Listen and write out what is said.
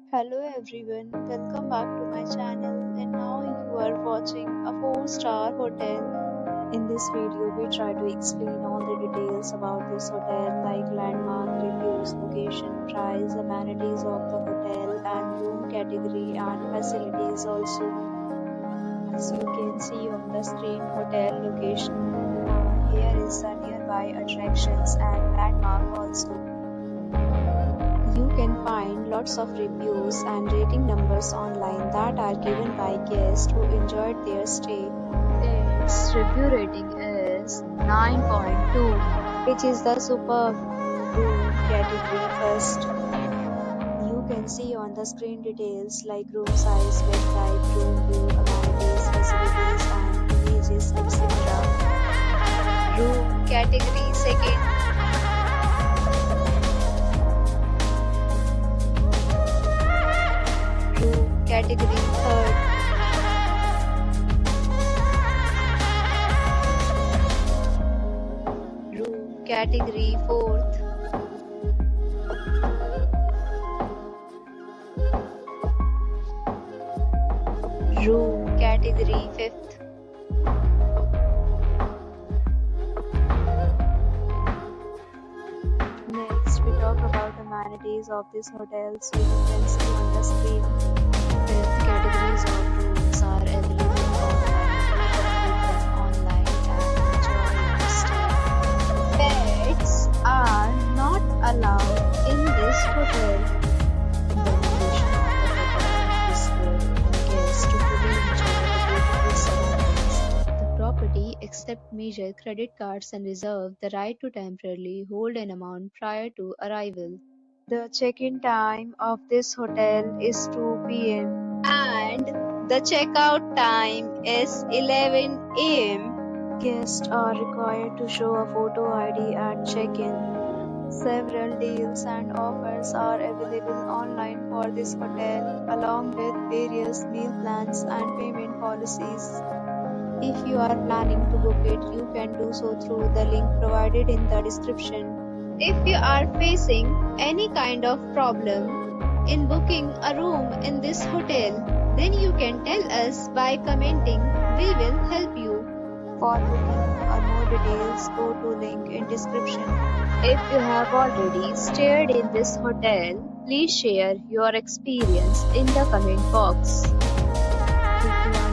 Hello everyone, welcome back to my channel and now you are watching a 4-star hotel. In this video we try to explain all the details about this hotel like landmark, reviews, location, price, amenities of the hotel and room category and facilities also. As you can see on the screen, hotel location. Here is the nearby attractions and landmark also. You can find lots of reviews and rating numbers online that are given by guests who enjoyed their stay. Its review rating is 9.2, which is the superb. Room category first. You can see on the screen details like room size, bed type, room view, amenities, facilities and images, etc. Room category second. Category third. Room category fourth. Room category fifth. Next, we talk about amenities of this hotel, so you can see on the screen. Categories of rooms are available online and enjoy your stay. Pets are not allowed in this hotel. The location of the hotel is good for guests to fully enjoy the beautiful surroundings. The property accepts major credit cards and reserves the right to temporarily hold an amount prior to arrival. The check-in time of this hotel is 2 p.m. and the checkout time is 11 a.m. Guests are required to show a photo ID at check-in. Several deals and offers are available online for this hotel, along with various meal plans and payment policies. If you are planning to book it, you can do so through the link provided in the description. If you are facing any kind of problem in booking a room in this hotel, then you can tell us by commenting. We will help you. For booking or more details, go to link in description. If you have already stayed in this hotel, please share your experience in the comment box. If you